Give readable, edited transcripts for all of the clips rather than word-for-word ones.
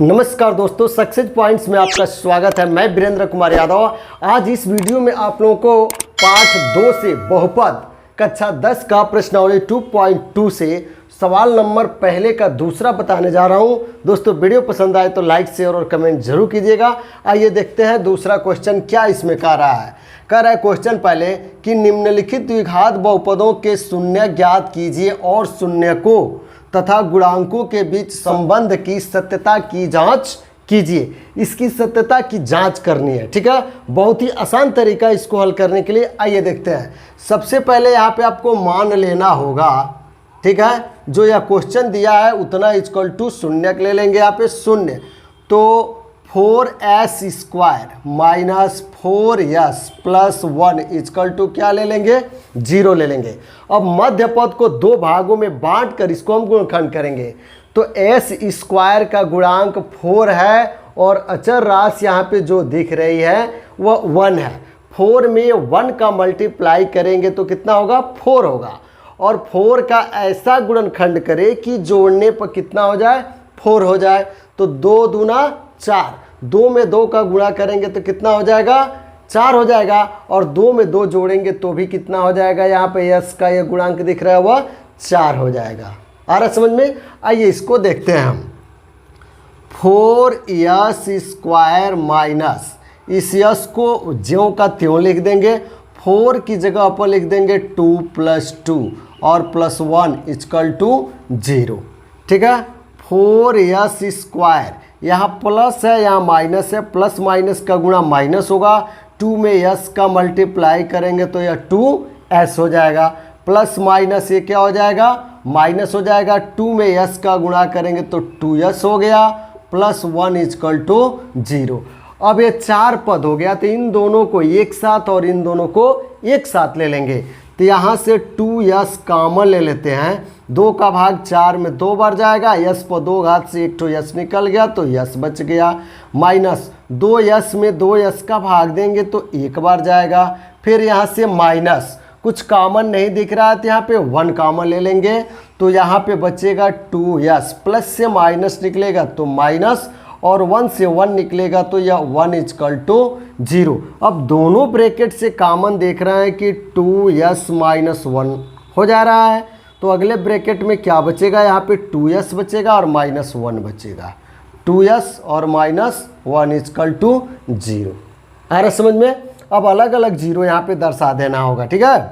नमस्कार दोस्तों, success points में आपका स्वागत है। मैं वीरेंद्र कुमार यादव। आज इस वीडियो में आप लोगों को पाठ 2 से बहुपद कक्षा 10 का प्रश्नावली 2.2 से सवाल नंबर पहले का दूसरा बताने जा रहा हूं। दोस्तों वीडियो पसंद आए तो लाइक शेयर और कमेंट जरूर कीजिएगा। आइए देखते हैं दूसरा क्वेश्चन क्या इसमें कह रहा है। कह रहा है क्वेश्चन पहले कि निम्नलिखित द्विघात बहुपदों के शून्य ज्ञात कीजिए और शून्यकों तथा गुणांकों के बीच संबंध की सत्यता की जांच कीजिए। इसकी सत्यता की जांच करनी है, ठीक है। बहुत ही आसान तरीका इसको हल करने के लिए। आइए देखते हैं। सबसे पहले यहाँ पे आपको मान लेना होगा, ठीक है, जो यह क्वेश्चन दिया है उतना इक्वल टू शून्य ले लेंगे। यहाँ पे शून्य तो 4s² minus 4s plus 1 equal to क्या ले लेंगे, 0 ले लेंगे। अब मध्य पद को दो भागों में बांट कर इसको हम गुणनखंड करेंगे। तो s² का गुणांक 4 है और अचर राशि यहाँ पे जो दिख रही है वह 1 है। 4 में 1 का मल्टीप्लाई करेंगे तो कितना होगा, 4 होगा। और 4 का ऐसा गुणनखंड करें कि जोड़ने पर कितना हो जाए, 4 हो जाए। तो 2 दूना 4, 2 में 2 का गुणा करेंगे तो कितना हो जाएगा, 4 हो जाएगा। और 2 में 2 जोड़ेंगे तो भी कितना हो जाएगा, यहाँ पे यस का ये गुणांक दिख रहा है वह 4 हो जाएगा। आ रहा समझ में। आइए इसको देखते हैं हम। 4s² माइनस इस यस को ज्यों का त्यों लिख देंगे। 4 की जगह पर लिख देंगे 2 + 2 और प्लस 1 इक्वल टू 0, ठीक है। 4s², यहाँ प्लस है यहाँ माइनस है, प्लस माइनस का गुणा माइनस होगा। 2 में यस का मल्टीप्लाई करेंगे तो यह 2s हो जाएगा। प्लस माइनस ये क्या हो जाएगा, माइनस हो जाएगा। 2 में यस का गुणा करेंगे तो 2s हो गया प्लस 1 इक्वल टू 0। अब ये 4 पद हो गया तो इन दोनों को एक साथ और इन दोनों को एक साथ ले लेंगे। तो यहाँ से 2s कॉमन ले लेते हैं। 2 का भाग 4 में 2 बार जाएगा। यस पर 2 घात से एक यस निकल गया तो यस बच गया। माइनस 2s में 2s का भाग देंगे तो 1 बार जाएगा। फिर यहाँ से माइनस कुछ कॉमन नहीं दिख रहा है तो यहाँ पे 1 कॉमन ले लेंगे। तो यहाँ पे बचेगा 2s, प्लस से माइनस निकलेगा तो माइनस और 1 से 1 निकलेगा तो यह 1 इक्वल टू 0। अब दोनों ब्रैकेट से कॉमन देख रहे हैं कि 2s माइनस 1 हो जा रहा है। तो अगले ब्रैकेट में क्या बचेगा, यहाँ पे 2s बचेगा और माइनस 1 बचेगा। 2s और माइनस 1 इक्वल टू 0। आ रहा समझ में। अब अलग अलग 0 यहाँ पे दर्शा देना होगा, ठीक है।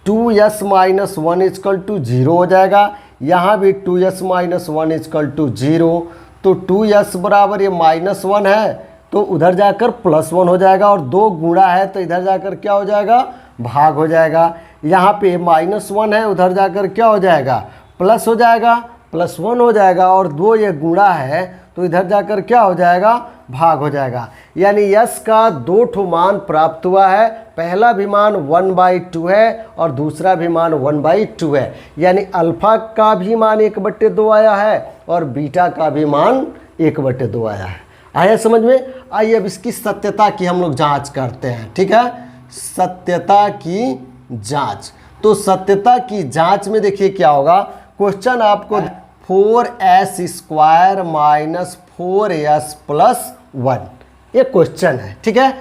2s माइनस 1 इक्वल टू 0 हो जाएगा। यहाँ भी 2s माइनस 1 इक्वल टू 0। तो 2s बराबर ये माइनस 1 है तो उधर जाकर प्लस 1 हो जाएगा। और 2 गुणा है तो इधर जाकर क्या हो जाएगा, भाग हो जाएगा। यहाँ पे माइनस 1 है, उधर जाकर क्या हो जाएगा, प्लस हो जाएगा, प्लस 1 हो जाएगा। और 2 ये गुणा है तो इधर जाकर क्या हो जाएगा, भाग हो जाएगा। यानी यस का 2 ठो मान प्राप्त हुआ है। पहला भी मान 1/2 है और दूसरा भी मान 1/2 है। यानी अल्फा का भी मान 1/2 आया है और बीटा का भी मान 1/2 आया है। आया समझ में। आइए अब इसकी सत्यता की हम लोग जांच करते हैं, ठीक है। सत्यता की जांच। तो सत्यता की जांच में देखिए क्या होगा। क्वेश्चन आपको 4s² माइनस 4s प्लस 1 ये क्वेश्चन है, ठीक है।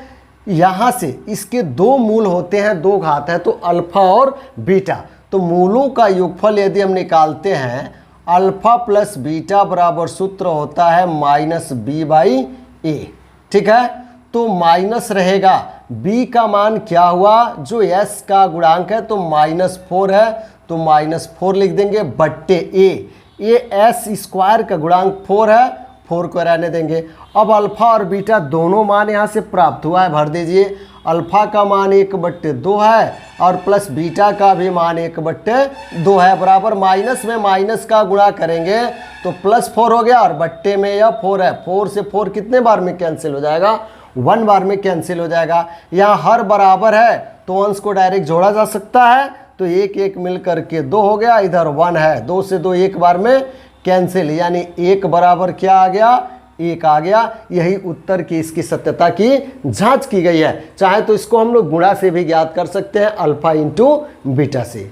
यहाँ से इसके 2 मूल होते हैं, 2 घात है तो अल्फा और बीटा। तो मूलों का योगफल यदि हम निकालते हैं, अल्फा प्लस बीटा बराबर सूत्र होता है -b/a, ठीक है। तो माइनस रहेगा, b का मान क्या हुआ, जो s का गुणांक है तो -4 है तो -4 लिख देंगे बट्टे a। ये s² का गुणांक 4 है, 4 को रहने देंगे। अब अल्फा और बीटा दोनों मान यहाँ से प्राप्त हुआ है, भर दीजिए। अल्फा का मान 1/2 है और प्लस बीटा का भी मान 1/2 है, बराबर माइनस में माइनस का गुणा करेंगे तो +4 हो गया और बट्टे में यह 4 है। 4 से 4 कितने बार में कैंसिल हो जाएगा, 1 बार में कैंसिल हो जाएगा। यहाँ हर बराबर है तो अंश को डायरेक्ट जोड़ा जा सकता है तो 1 1 मिल करके 2 हो गया। इधर 1 है, 2 से 2 एक बार में कैंसिल, यानी 1 बराबर क्या आ गया, 1 आ गया। यही उत्तर की इसकी सत्यता की जांच की गई है। चाहे तो इसको हम लोग गुणा से भी ज्ञात कर सकते हैं, अल्फा इंटू बीटा से।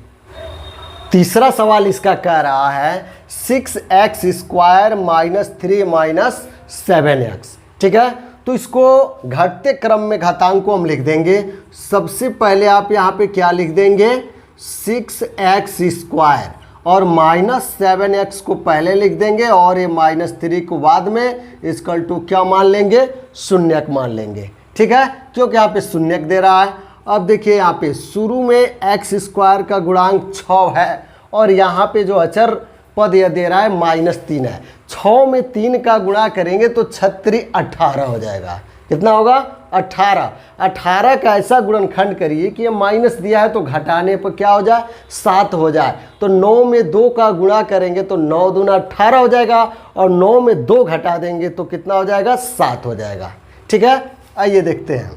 तीसरा सवाल इसका कह रहा है 6x² माइनस 3 माइनस 7x। ठीक है, तो इसको घटते क्रम में घातांक को हम लिख देंगे। सबसे पहले आप यहाँ पे क्या लिख देंगे, 6x² और माइनस 7x को पहले लिख देंगे और ये -3 को बाद में, इक्वल टू क्या मान लेंगे, शून्यक मान लेंगे। ठीक है, क्योंकि यहाँ पे शून्यक दे रहा है। अब देखिए यहाँ पे शुरू में x² का गुणांक 6 है और यहाँ पे जो अचर पद यह दे रहा है -3 है। 6 में 3 का गुणा करेंगे तो 6 18 हो जाएगा। कितना होगा, 18। 18 का ऐसा गुणनखंड करिए कि ये माइनस दिया है तो घटाने पर क्या हो जाए, 7 हो जाए। तो 9 में 2 का गुणा करेंगे तो 9 दूना 18 हो जाएगा और 9 में 2 घटा देंगे तो कितना हो जाएगा, 7 हो जाएगा। ठीक है, आइए देखते हैं।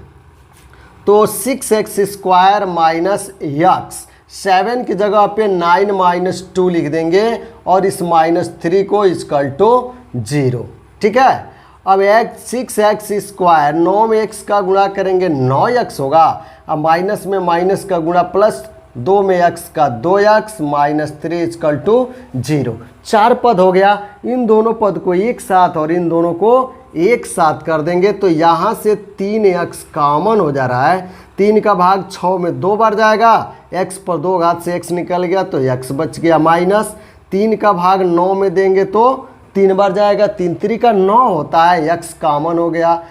तो 6x² माइनस x, 7 की जगह पे 9 माइनस 2 लिख देंगे और इस -3 को इक्वल टू 0। ठीक है, अब 6x², 9 में x का गुणा करेंगे 9x होगा। अब माइनस में माइनस का गुणा प्लस, 2 में x का 2x माइनस 3 इक्वल टू 0। 4 पद हो गया। इन दोनों पद को एक साथ और इन दोनों को एक साथ कर देंगे तो यहाँ से 3x कॉमन हो जा रहा है। 3 का भाग 6 में 2 बार जाएगा, x पर 2 घात से x निकल गया तो x बच गया माइनस। 3 का भाग 9 में देंगे तो 3 बार जाएगा, 3 3 का 9 होता है, x कॉमन हो गया।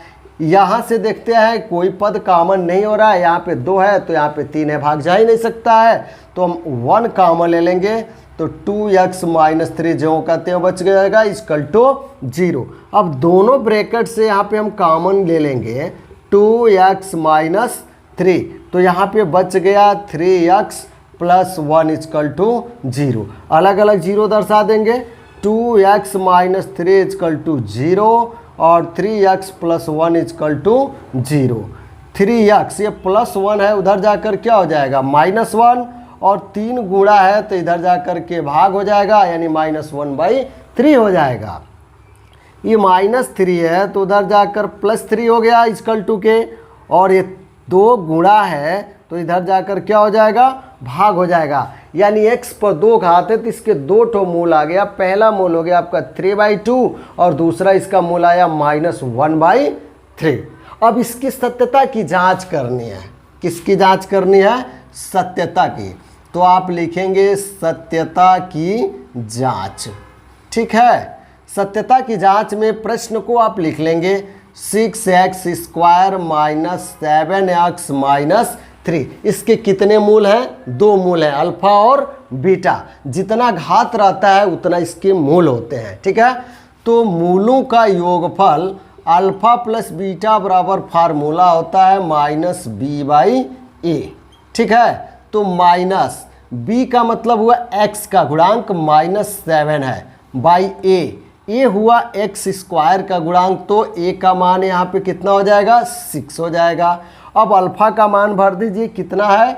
यहाँ से देखते हैं कोई पद कॉमन नहीं हो रहा है, यहाँ पे 2 है तो यहाँ पे 3 है, भाग जा ही नहीं सकता है तो हम 1 कॉमन ले लेंगे तो 2x माइनस 3 जो का त्यों बच जाएगा इक्वल टू 0। अब दोनों ब्रैकेट से यहाँ पे हम कॉमन ले लेंगे 2x माइनस 3 तो यहाँ पे बच गया 3x प्लस 1 इक्वल टू 0। अलग अलग 0 दर्शा देंगे, 2x माइनस 3 इक्वल टू 0 और 3x plus 1 equal to 0। 3x ये प्लस 1 है, उधर जाकर क्या हो जाएगा, -1 और 3 गुणा है तो इधर जाकर के भाग हो जाएगा यानी -1/3 हो जाएगा। ये -3 है तो उधर जाकर +3 हो गया इक्वल टू के, और ये 2 गुणा है तो इधर जाकर क्या हो जाएगा, भाग हो जाएगा। यानी x पर 2 घात है तो इसके 2 ठो मूल आ गया। पहला मूल हो गया आपका 3/2 और दूसरा इसका मूल आया -1/3। अब इसकी सत्यता की जांच करनी है। किसकी जांच करनी है, सत्यता की। तो आप लिखेंगे सत्यता की जांच। ठीक है, सत्यता की जांच में प्रश्न को आप लिख लेंगे 6x² माइनस 7x माइनस 3। इसके कितने मूल हैं, 2 मूल हैं, अल्फा और बीटा। जितना घात रहता है उतना इसके मूल होते हैं। ठीक है, तो मूलों का योगफल अल्फा प्लस बीटा बराबर फार्मूला होता है -b/a। ठीक है, तो माइनस b का मतलब हुआ x का गुणांक -7 है बाई a हुआ x² का गुणांक तो a का मान यहाँ पे कितना हो जाएगा, 6 हो जाएगा। अब अल्फा का मान भर दीजिए, कितना है,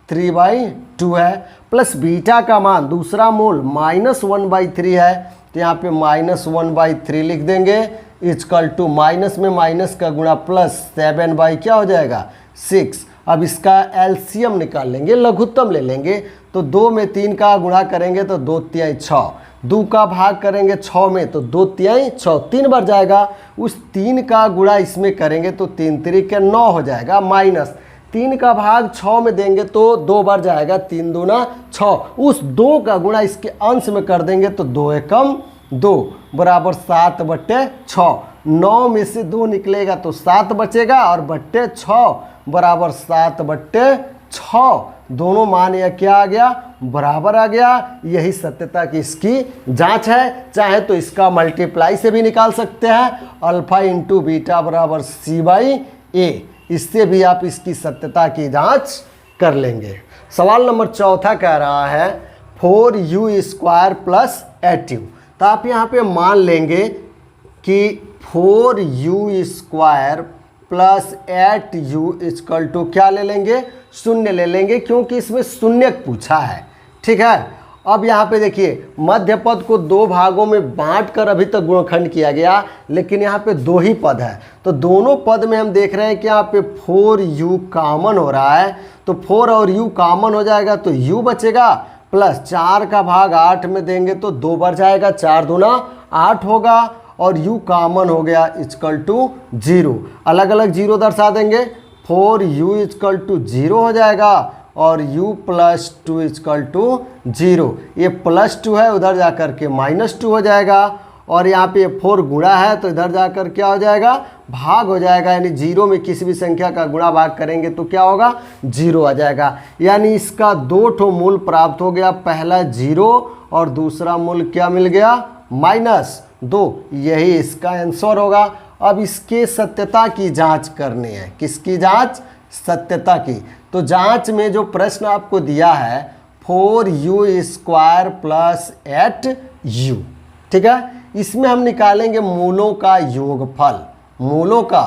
3/2 है, प्लस बीटा का मान दूसरा मूल -1/3 है तो यहाँ पे -1/3 लिख देंगे इक्वल टू माइनस में माइनस का गुणा प्लस 7 क्या हो जाएगा, 6। अब इसका एलसीएम निकाल लेंगे, लघुत्तम ले लेंगे तो 2 में 3 का गुणा करेंगे तो 2 तिहाई 6, 2 का भाग करेंगे 6 में तो 2 तिहाई 6, 3 बार जाएगा। उस 3 का गुणा इसमें करेंगे तो 3 तिरिक 9 हो जाएगा, माइनस 3 का भाग 6 में देंगे तो 2 बार जाएगा, 3 दूना 6। उस 2 का गुणा इसके अंश में कर देंगे तो 2 एकम 2 बराबर 7/6। 9 में से 2 निकलेगा तो 7 बचेगा और बट्टे 6 बराबर 7/6। दोनों मान यह क्या आ गया, बराबर आ गया। यही सत्यता की इसकी जांच है। चाहे तो इसका मल्टीप्लाई से भी निकाल सकते हैं, अल्फा इंटू बीटा बराबर c/a। इससे भी आप इसकी सत्यता की जांच कर लेंगे। सवाल नंबर 4 कह रहा है 4u² प्लस 8u। तो आप यहाँ पे मान लेंगे कि 4u² plus 8u equal to क्या ले लेंगे, शून्य ले लेंगे, क्योंकि इसमें शून्यक पूछा है। ठीक है, अब यहाँ पे देखिए मध्य पद को 2 भागों में बांटकर अभी तक गुणनखंड किया गया, लेकिन यहाँ पे 2 ही पद है तो दोनों पद में हम देख रहे हैं कि यहाँ पे 4u कॉमन हो रहा है तो 4 और u कॉमन हो जाएगा तो u बचेगा प्लस 4 का भाग 8 में देंगे तो 2 बढ़ जाएगा, 4 दूना 8 होगा और u कॉमन हो गया इक्वल टू 0। अलग अलग 0 दर्शा देंगे, 4u इक्वल टू 0 हो जाएगा और u प्लस 2 इक्वल टू 0। ये प्लस 2 है, उधर जा कर के माइनस 2 हो जाएगा और यहाँ पे 4 गुणा है तो इधर जाकर क्या हो जाएगा, भाग हो जाएगा। यानी 0 में किसी भी संख्या का गुणा भाग करेंगे तो क्या होगा, 0 आ जाएगा। यानी इसका 2 ठो मूल प्राप्त हो गया, पहला 0 और दूसरा मूल क्या मिल गया, -2। यही इसका आंसर होगा। अब इसके सत्यता की जांच करनी है। किसकी जांच, सत्यता की। तो जांच में जो प्रश्न आपको दिया है 4u² प्लस 8u, ठीक है, इसमें हम निकालेंगे मूलों का योगफल। मूलों का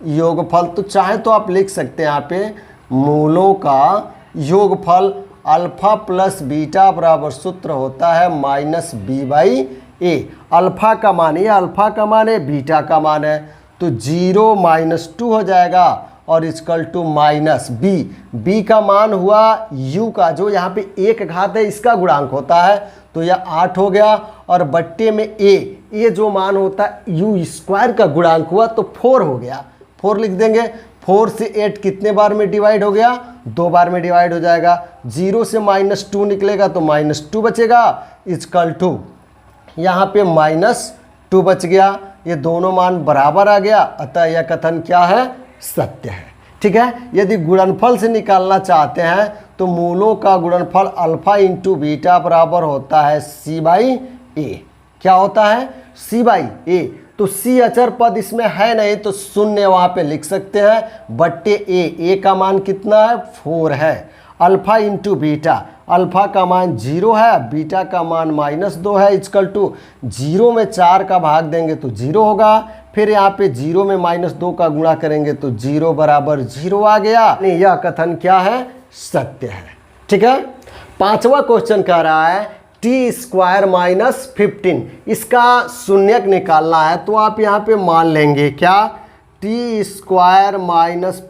योगफल तो चाहे तो आप लिख सकते हैं यहाँ पे मूलों का योगफल अल्फा प्लस बीटा बराबर सूत्र होता है -b/a। अल्फा का मान, ये अल्फा का मान है, बीटा का मान है, तो 0 -2 हो जाएगा और इक्वल टू -b। b का मान हुआ u का, जो यहाँ पे 1 घात है इसका गुणांक होता है, तो यह 8 हो गया और बट्टे में a जो मान होता है u² का गुणांक हुआ तो 4 हो गया। 4 लिख देंगे। 4 से 8 कितने बार में डिवाइड हो गया, 2 बार में डिवाइड हो जाएगा। 0 से -2 निकलेगा तो -2 बचेगा इक्वल टू, यहाँ पे -2 बच गया। ये दोनों मान बराबर आ गया, अतः यह कथन क्या है, सत्य है। ठीक है। यदि गुणनफल से निकालना चाहते हैं तो मूलों का गुणनफल अल्फा इंटू बीटा बराबर होता है c/a। क्या होता है, c/a। तो c अचर पद इसमें है नहीं तो शून्य वहाँ पे लिख सकते हैं, बट्टे a का मान कितना है, 4 है। अल्फा इंटू बीटा, अल्फा का मान 0 है, बीटा का मान -2 है, इक्वल टू 0 में 4 का भाग देंगे तो 0 होगा। फिर यहाँ पे 0 में -2 का गुणा करेंगे तो 0 बराबर 0 आ गया। यह कथन क्या है, सत्य है। ठीक है। 5वां क्वेश्चन कह रहा है t² - 15, इसका शून्यक निकालना है तो आप यहाँ पे मान लेंगे क्या, t² -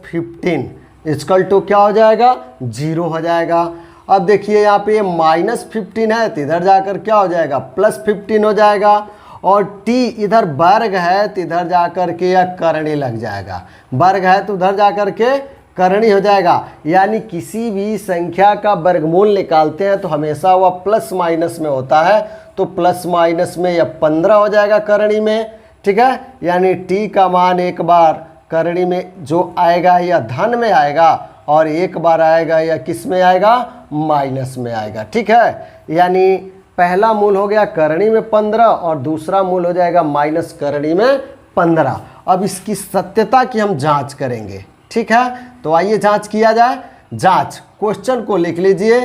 15 इक्वल टू क्या हो जाएगा, 0 हो जाएगा। अब देखिए यहाँ पे -15 है तो इधर जाकर क्या हो जाएगा, +15 हो जाएगा। और t इधर वर्ग है तो इधर जाकर के यह करणी लग जाएगा, वर्ग है तो उधर जाकर के करणी हो जाएगा। यानी किसी भी संख्या का वर्गमूल निकालते हैं तो हमेशा वह प्लस माइनस में होता है, तो प्लस माइनस में यह 15 हो जाएगा करणी में। ठीक है। यानी t का मान एक बार करणी में जो आएगा या धन में आएगा और एक बार आएगा या किस में आएगा, माइनस में आएगा। ठीक है। यानी पहला मूल हो गया करणी में 15 और दूसरा मूल हो जाएगा माइनस करणी में 15। अब इसकी सत्यता की हम जांच करेंगे। ठीक है। तो आइए जांच किया जाए। जांच, क्वेश्चन को लिख लीजिए,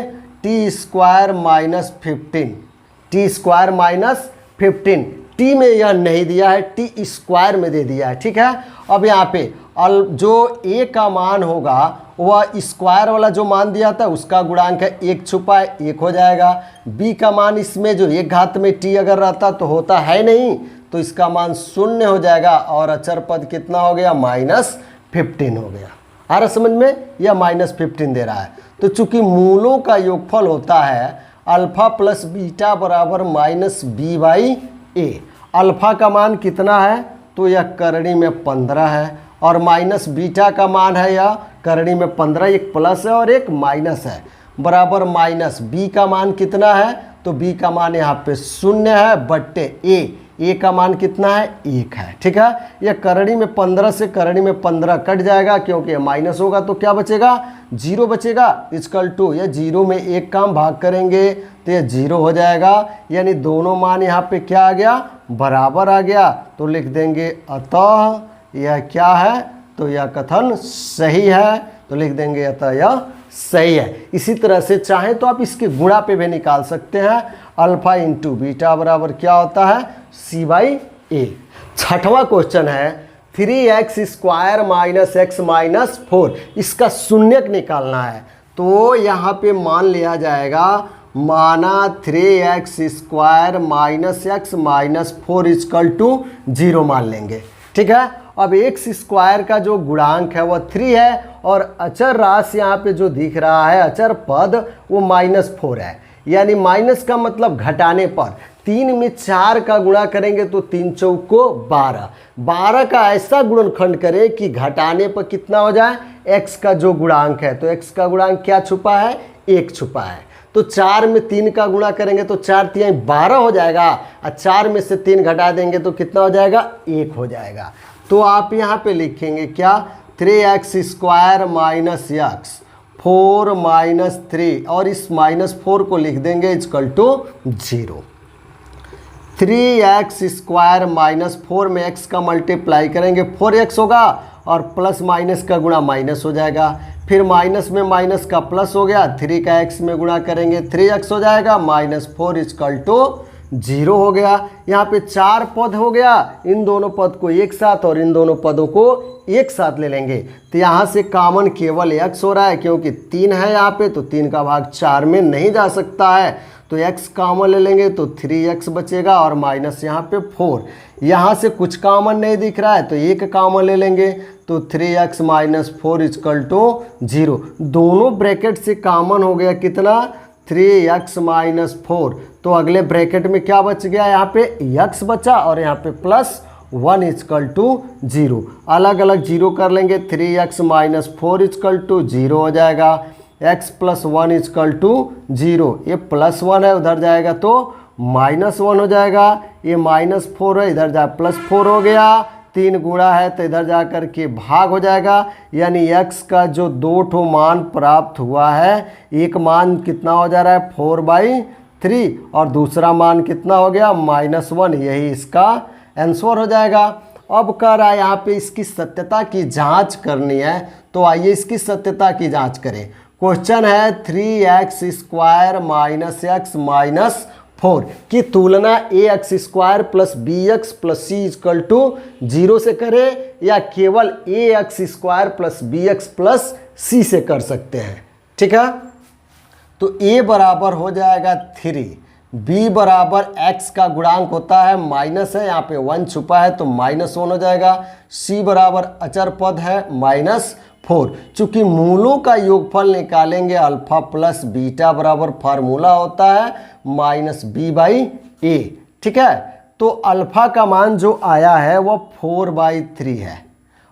t² - 15, t² - 15, t में यह नहीं दिया है, t² में दे दिया है। ठीक है। अब यहाँ पे जो a का मान होगा वह स्क्वायर वाला जो मान दिया था उसका गुणांक है, 1 छुपा है 1 हो जाएगा। b का मान इसमें जो 1 घात में t अगर रहता तो होता है नहीं, तो इसका मान 0 हो जाएगा और अचर पद कितना हो गया, -15 हो गया। आ रहा समझ में, यह -15 दे रहा है। तो चूंकि मूलों का योगफल होता है अल्फा प्लस बीटा बराबर -b/a। अल्फा का मान कितना है, तो यह करणी में 15 है और माइनस बीटा का मान है यह करणी में 15, एक प्लस है और एक माइनस है, बराबर माइनस b का मान कितना है, तो b का मान यहाँ पे 0 है, बट्टे a का मान कितना है, 1 है। ठीक है। यह करणी में 15 से करणी में 15 कट जाएगा क्योंकि माइनस होगा तो क्या बचेगा, 0 बचेगा। इक्वल टू यह 0 में 1 का हम भाग करेंगे तो यह 0 हो जाएगा। यानी दोनों मान यहाँ पे क्या आ गया, बराबर आ गया। तो लिख देंगे अतः यह क्या है, तो यह कथन सही है। तो लिख देंगे अतः यह सही है। इसी तरह से चाहे तो आप इसके गुणा पे भी निकाल सकते हैं। अल्फा इंटू बीटा बराबर क्या होता है, c/a। 6वां क्वेश्चन है 3x² - x - 4, इसका शून्यक निकालना है। तो यहाँ पे मान लिया जाएगा, माना 3x² - x - 4 इक्वल टू 0 मान लेंगे। ठीक है। अब x² का जो गुणांक है वह 3 है और अचर राशि यहाँ पे जो दिख रहा है, अचर पद, वो -4 है। यानी माइनस का मतलब घटाने पर 3 में 4 का गुणा करेंगे तो 3 चौको 12, 12 का ऐसा गुणनखंड करें कि घटाने पर कितना हो जाए, x का जो गुणांक है, तो x का गुणांक क्या छुपा है, 1 छुपा है। तो 4 में 3 का गुणा करेंगे तो 4 तिहाई 12 हो जाएगा, और 4 में से 3 घटा देंगे तो कितना हो जाएगा, 1 हो जाएगा। तो आप यहाँ पे लिखेंगे क्या, 3x² माइनस x 4 माइनस 3, और इस -4 को लिख देंगे इक्वल टू 0। 3x² माइनस 4 में x का मल्टीप्लाई करेंगे 4x होगा, और प्लस माइनस का गुणा माइनस हो जाएगा, फिर माइनस में माइनस का प्लस हो गया, 3 का x में गुणा करेंगे 3x हो जाएगा, -4 इक्वल टू 0 हो गया। यहाँ पे 4 पद हो गया, इन दोनों पद को एक साथ और इन दोनों पदों को एक साथ ले लेंगे, तो यहाँ से कॉमन केवल x हो रहा है, क्योंकि 3 है यहाँ पे, तो 3 का भाग 4 में नहीं जा सकता है, तो x कॉमन ले लेंगे तो 3x बचेगा, और माइनस यहाँ पे 4, यहाँ से कुछ कॉमन नहीं दिख रहा है तो 1 कॉमन ले लेंगे, तो 3x माइनस 4 इक्वल टू 0। दोनों ब्रैकेट से कॉमन हो गया कितना, 3x माइनस 4, तो अगले ब्रैकेट में क्या बच गया, यहाँ पे x बचा, और यहाँ पे +1 इक्वल टू 0, अलग अलग जीरो कर लेंगे, 3x माइनस 4 इक्वल टू 0 हो जाएगा, x प्लस 1 इक्वल टू 0, ये +1 है उधर जाएगा तो -1 हो जाएगा, ये -4 है इधर जा +4 हो गया, 3 गुणा है तो इधर जा कर के भाग हो जाएगा, यानी x का जो 2 ठो मान प्राप्त हुआ है, एक मान कितना हो जा रहा है 4/3, और दूसरा मान कितना हो गया -1, यही इसका आंसर हो जाएगा। अब कह रहा है यहाँ पे इसकी सत्यता की जांच करनी है, तो आइए इसकी सत्यता की जांच करें। क्वेश्चन है 3x² माइनस x माइनस 4 की तुलना ax² plus bx plus c equal to 0 से करें, या केवल ax² plus bx plus c से कर सकते हैं। ठीक है, तो a बराबर हो जाएगा 3, b बराबर x का गुणांक होता है माइनस है, यहाँ पे 1 छुपा है तो -1 हो जाएगा, c बराबर अचर पद है -4। चूंकि मूलों का योगफल निकालेंगे अल्फा प्लस बीटा बराबर फार्मूला होता है -b/a। ठीक है, तो अल्फा का मान जो आया है वो 4/3 है,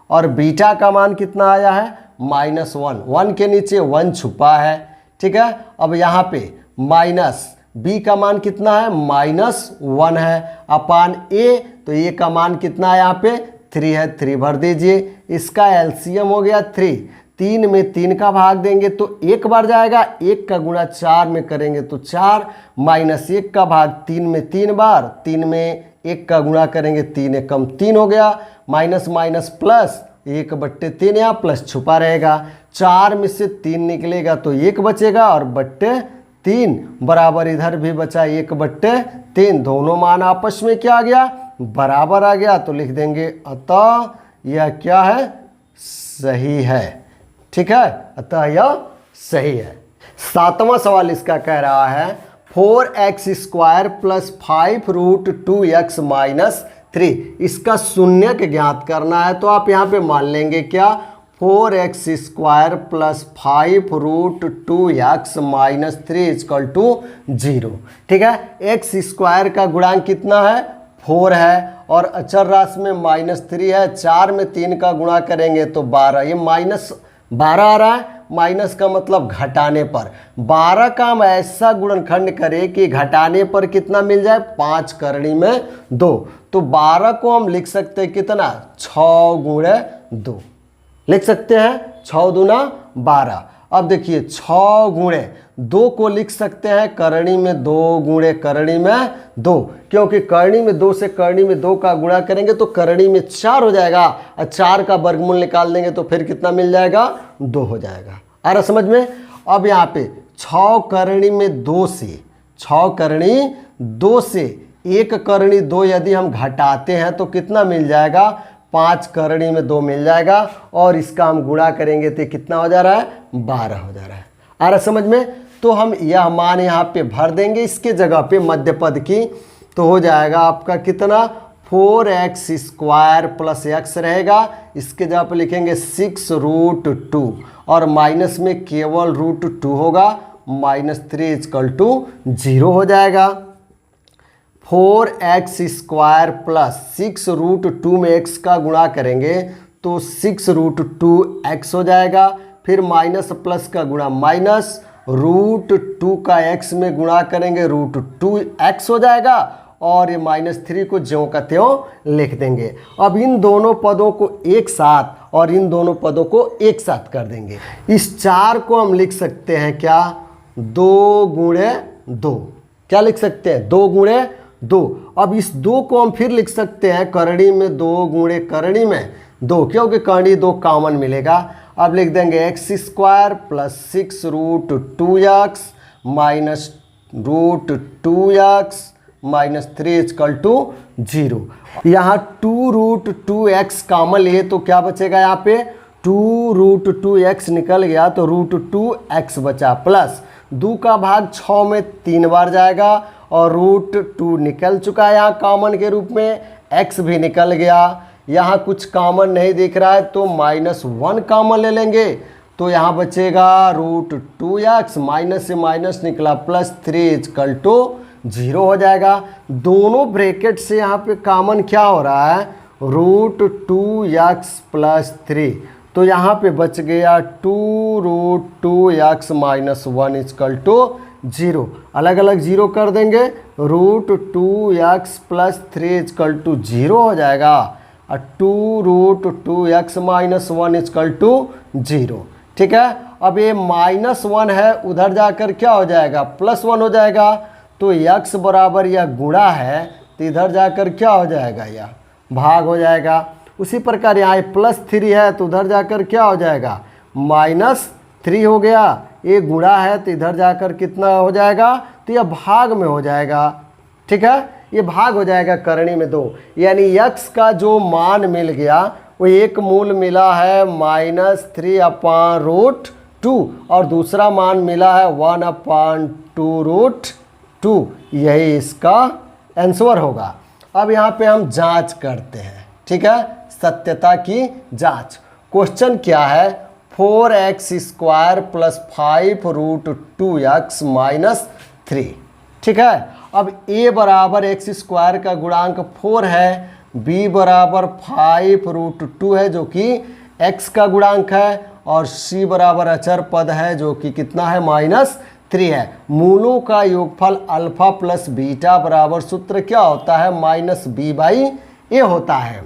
और बीटा का मान कितना आया है -1, 1 के नीचे 1 छुपा है। ठीक है, अब यहाँ पे माइनस b का मान कितना है -1 है अपान a, तो a का मान कितना है यहाँ पे 3 है, 3 भर दीजिए, इसका एलसीएम हो गया 3, 3 में 3 का भाग देंगे तो 1 बार जाएगा, 1 का गुणा 4 में करेंगे तो 4, -1 का भाग 3 में 3 बार, 3 में 1 का गुणा करेंगे 3 एकम 3 हो गया, माइनस माइनस प्लस 1/3, यहाँ प्लस छुपा रहेगा, 4 में से 3 निकलेगा तो 1 बचेगा, और बट्टे 3 बराबर इधर भी बचा 1/3, दोनों मान आपस में क्या आ गया बराबर आ गया, तो लिख देंगे अतः यह क्या है सही है। ठीक है, अतः यह सही है। 7वां सवाल इसका कह रहा है 4x² प्लस 5√2x माइनस 3, इसका शून्यक ज्ञात करना है, तो आप यहाँ पे मान लेंगे क्या 4x² plus 5√2x minus 3 equal to 0। ठीक है, x² का गुणांक कितना है 4 है, और अचर राशि में -3 है, 4 में 3 का गुणा करेंगे तो 12, ये -12 आ रहा है, माइनस का मतलब घटाने पर, 12 का हम ऐसा गुणनखंड करें कि घटाने पर कितना मिल जाए 5 करणी में 2, तो 12 को हम लिख सकते हैं कितना 6 गुणे 2 लिख सकते हैं, 6 दूना 12। अब देखिए 6 गुणे 2 को लिख सकते हैं करणी में 2 गुणे करणी में 2, क्योंकि करणी में 2 से करणी में 2 का गुणा करेंगे तो करणी में 4 हो जाएगा, और 4 का वर्गमूल निकाल देंगे तो फिर कितना मिल जाएगा 2 हो जाएगा। आ रहा समझ में। अब यहाँ पे 6 करणी में 2 से 6 करणी 2 से 1 करणी 2 यदि हम घटाते हैं तो कितना मिल जाएगा 5 करणी में 2 मिल जाएगा, और इसका हम गुणा करेंगे तो कितना हो जा रहा है 12 हो जा रहा है। आ रहा समझ में। तो हम यह मान यहाँ पे भर देंगे इसके जगह पे मध्य पद की, तो हो जाएगा आपका कितना 4x² प्लस x रहेगा, इसके जगह पे लिखेंगे 6√2, और माइनस में केवल √2 होगा, -3 इजकल टू 0 हो जाएगा। 4x² प्लस 6√2 में x का गुणा करेंगे तो 6√2x हो जाएगा। फिर माइनस प्लस का गुणा माइनस, √2 का x में गुणा करेंगे √2x हो जाएगा और ये -3 को ज्यों का त्यों लिख देंगे। अब इन दोनों पदों को एक साथ और इन दोनों पदों को एक साथ कर देंगे। इस 4 को हम लिख सकते हैं क्या, 2 गुणे 2। क्या लिख सकते हैं, 2 गुणे 2। अब इस 2 को हम फिर लिख सकते हैं करणी में 2 गुणे करणी में 2, क्योंकि करणी 2 कॉमन मिलेगा। अब लिख देंगे x² plus 6√2x minus √2x -3 is equal to 0। यहाँ 2√2x कॉमन लिए तो क्या बचेगा, यहाँ पे 2√2x निकल गया तो √2x बचा, प्लस 2 का भाग 6 में 3 बार जाएगा और √2 निकल चुका है यहाँ कॉमन के रूप में, x भी निकल गया। यहाँ कुछ कॉमन नहीं दिख रहा है तो -1 कॉमन ले लेंगे तो यहाँ बचेगा √2x, माइनस से माइनस निकला +3 इजकल टू 0 हो जाएगा। दोनों ब्रैकेट से यहाँ पे कॉमन क्या हो रहा है, √2x प्लस 3, तो यहाँ पे बच गया 2√2x -1 इजकल टू 0। अलग अलग 0 कर देंगे, √2x प्लस 3 इजकल टू 0 हो जाएगा और 2√2x -1 इजकल टू 0। ठीक है, अब ये -1 है, उधर जाकर क्या हो जाएगा, +1 हो जाएगा। तो x बराबर या गुणा है तो इधर जाकर क्या हो जाएगा, या भाग हो जाएगा। उसी प्रकार यहाँ +3 है तो उधर जाकर क्या हो जाएगा, -3 हो गया। ये गुणा है तो इधर जाकर कितना हो जाएगा, तो यह भाग में हो जाएगा। ठीक है, ये भाग हो जाएगा करणी में 2, यानी x का जो मान मिल गया वो एक मूल मिला है -3/√2 और दूसरा मान मिला है 1/2√2। यही इसका आंसर होगा। अब यहाँ पे हम जांच करते हैं, ठीक है, सत्यता की जांच। क्वेश्चन क्या है, 4x² प्लस 5√2x माइनस 3। ठीक है, अब a बराबर x² का गुणांक 4 है, b बराबर 5√2 है जो कि x का गुणांक है और c बराबर अचर पद है जो कि कितना है, -3 है। मूलों का योगफल अल्फा प्लस बीटा बराबर सूत्र क्या होता है, -b/a होता है।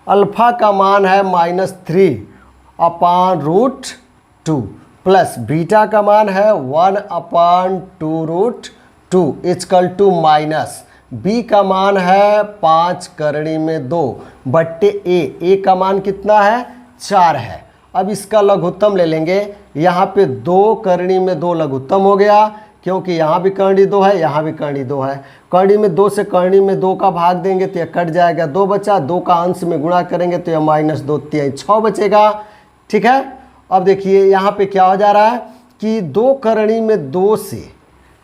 अल्फा का मान है -3/√2 प्लस बीटा का मान है 1/2√2 इजकल टू माइनस b का मान है 5 करणी में 2 बट्टे a का मान कितना है, 4 है। अब इसका लघुत्तम ले लेंगे, यहाँ पे 2 करणी में 2 लघुत्तम हो गया क्योंकि यहाँ भी करणी 2 है, यहाँ भी करणी 2 है। करणी में 2 से करणी में 2 का भाग देंगे तो यह कट जाएगा, 2 बचा, 2 का अंश में गुणा करेंगे तो यह -2 3 6 बचेगा। ठीक है, अब देखिए यहाँ पे क्या हो जा रहा है कि 2 करणी में 2 से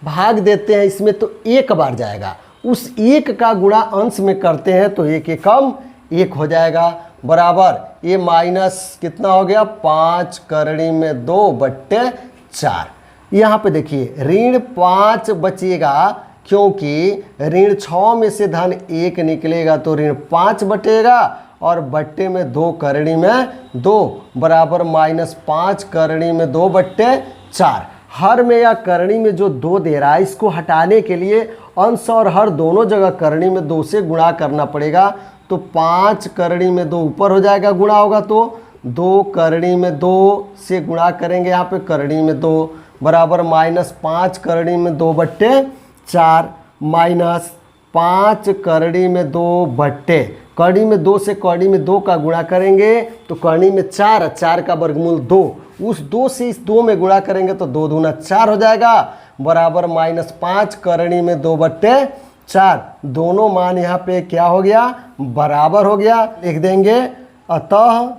भाग देते हैं इसमें तो 1 बार जाएगा, उस 1 का गुणा अंश में करते हैं तो 1 एकम 1 हो जाएगा, बराबर ये माइनस कितना हो गया, 5 करणी में 2 बट्टे 4। यहाँ पे देखिए ऋण 5 बचेगा क्योंकि ऋण 6 में से धन 1 निकलेगा तो ऋण 5 बटेगा और बट्टे में 2 करणी में 2 बराबर -5 करणी में 2 बट्टे 4। हर में या करणी में जो 2 दे रहा है इसको हटाने के लिए अंश और हर दोनों जगह करणी में 2 से गुणा करना पड़ेगा, तो 5 करणी में 2 ऊपर हो जाएगा, गुणा होगा तो 2 करणी में 2 से गुणा करेंगे, यहाँ पे करणी में 2 बराबर -5 करणी में 2 बट्टे 4 माइनस 5 करणी में 2 बट्टे करणी में 2 से करणी में 2 का गुणा करेंगे तो करणी में 4, 4 का वर्गमूल 2, उस 2 से इस 2 में गुणा करेंगे तो 2 दूना 4 हो जाएगा, बराबर -5 करणी में 2 बट्टे 4। दोनों मान यहाँ पे क्या हो गया, बराबर हो गया, लिख देंगे। अतः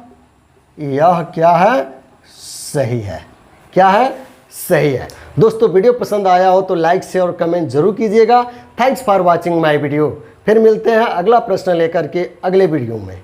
यह क्या है, सही है। क्या है, सही है। दोस्तों वीडियो पसंद आया हो तो लाइक शेयर और कमेंट जरूर कीजिएगा। Thanks for watching my video. फिर मिलते हैं अगला प्रश्न लेकर के अगले वीडियो में।